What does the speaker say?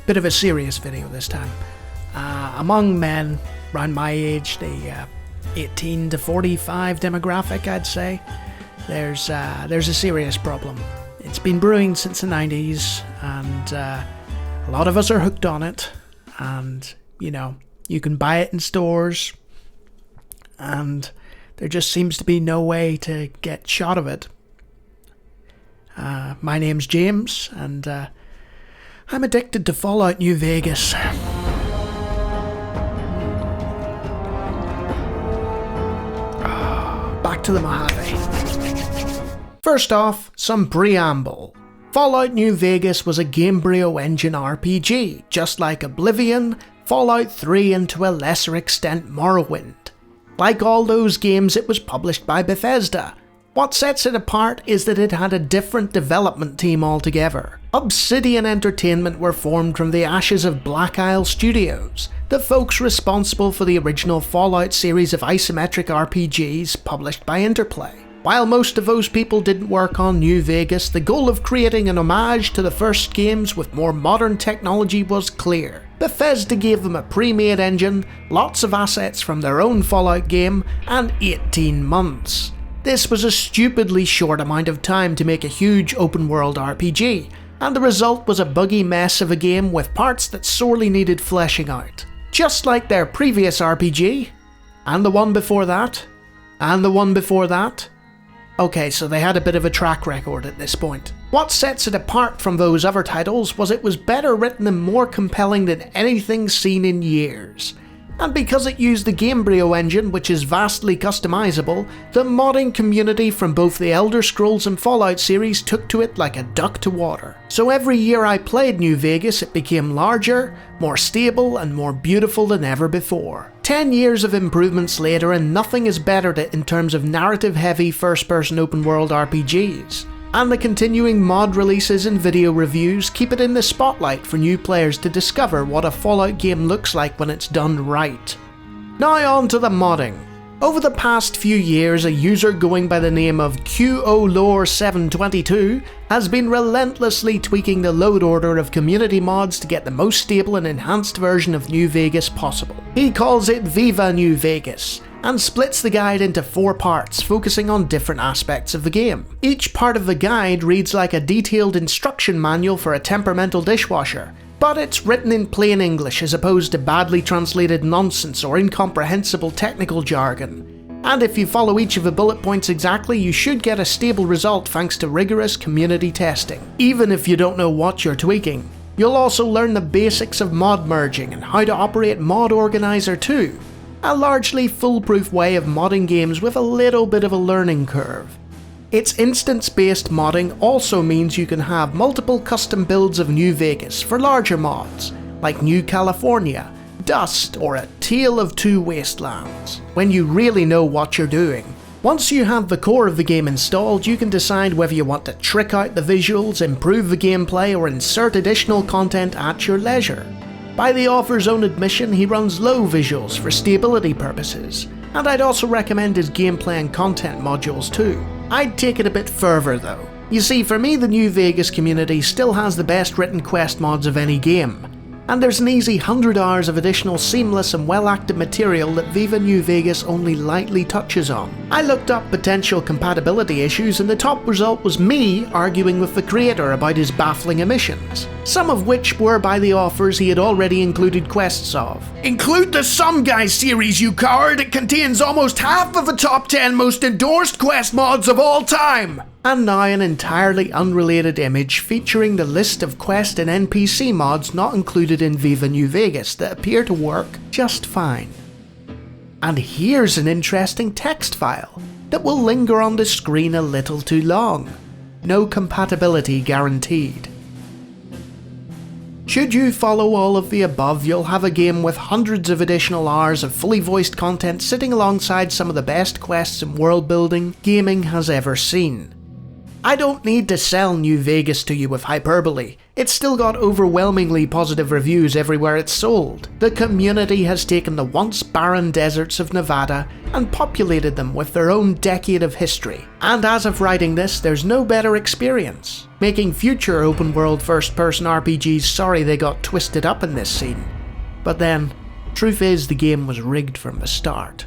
Bit of a serious video this time. Among men around my age, the 18 to 45 demographic, I'd say, there's a serious problem. It's been brewing since the 90s, and a lot of us are hooked on it. And, you know, you can buy it in stores, and there just seems to be no way to get shot of it. My name's James, and I'm addicted to Fallout New Vegas. Back to the Mojave. First off, some preamble. Fallout New Vegas was a Gamebryo engine RPG, just like Oblivion, Fallout 3, and to a lesser extent Morrowind. Like all those games, it was published by Bethesda. What sets it apart is that it had a different development team altogether. Obsidian Entertainment were formed from the ashes of Black Isle Studios, the folks responsible for the original Fallout series of isometric RPGs published by Interplay. While most of those people didn't work on New Vegas, the goal of creating an homage to the first games with more modern technology was clear. Bethesda gave them a pre-made engine, lots of assets from their own Fallout game, and 18 months. This was a stupidly short amount of time to make a huge open-world RPG, and the result was a buggy mess of a game with parts that sorely needed fleshing out. Just like their previous RPG, and the one before that, and the one before that. Okay, so they had a bit of a track record at this point. What sets it apart from those other titles was it was better written and more compelling than anything seen in years. And because it used the Gamebryo engine, which is vastly customizable, the modding community from both the Elder Scrolls and Fallout series took to it like a duck to water. So every year I played New Vegas, it became larger, more stable, and more beautiful than ever before. 10 years of improvements later, and nothing is bettered it in terms of narrative-heavy first-person open-world RPGs. And the continuing mod releases and video reviews keep it in the spotlight for new players to discover what a Fallout game looks like when it's done right. Now on to the modding. Over the past few years, a user going by the name of QOLore722 has been relentlessly tweaking the load order of community mods to get the most stable and enhanced version of New Vegas possible. He calls it Viva New Vegas, and splits the guide into 4 parts, focusing on different aspects of the game. Each part of the guide reads like a detailed instruction manual for a temperamental dishwasher, but it's written in plain English as opposed to badly translated nonsense or incomprehensible technical jargon. And if you follow each of the bullet points exactly, you should get a stable result thanks to rigorous community testing, even if you don't know what you're tweaking. You'll also learn the basics of mod merging and how to operate Mod Organizer too. A largely foolproof way of modding games with a little bit of a learning curve. Its instance-based modding also means you can have multiple custom builds of New Vegas for larger mods, like New California, Dust, or A Tale of Two Wastelands, when you really know what you're doing. Once you have the core of the game installed, you can decide whether you want to trick out the visuals, improve the gameplay, or insert additional content at your leisure. By the author's own admission, he runs low visuals for stability purposes, and I'd also recommend his gameplay and content modules too. I'd take it a bit further though. You see, for me the New Vegas community still has the best written quest mods of any game, and there's an easy 100 hours of additional seamless and well-acted material that Viva New Vegas only lightly touches on. I looked up potential compatibility issues, and the top result was me arguing with the creator about his baffling omissions, some of which were by the authors he had already included quests of. Include the Some Guy series, you coward! It contains almost half of the top 10 most endorsed quest mods of all time! And now an entirely unrelated image featuring the list of quest and NPC mods not included in Viva New Vegas that appear to work just fine. And here's an interesting text file that will linger on the screen a little too long. No compatibility guaranteed. Should you follow all of the above, you'll have a game with hundreds of additional hours of fully voiced content sitting alongside some of the best quests and world building gaming has ever seen. I don't need to sell New Vegas to you with hyperbole. It's still got overwhelmingly positive reviews everywhere it's sold. The community has taken the once barren deserts of Nevada and populated them with their own decade of history. And as of writing this, there's no better experience, making future open world first person RPGs sorry they got twisted up in this scene. But then, truth is the game was rigged from the start.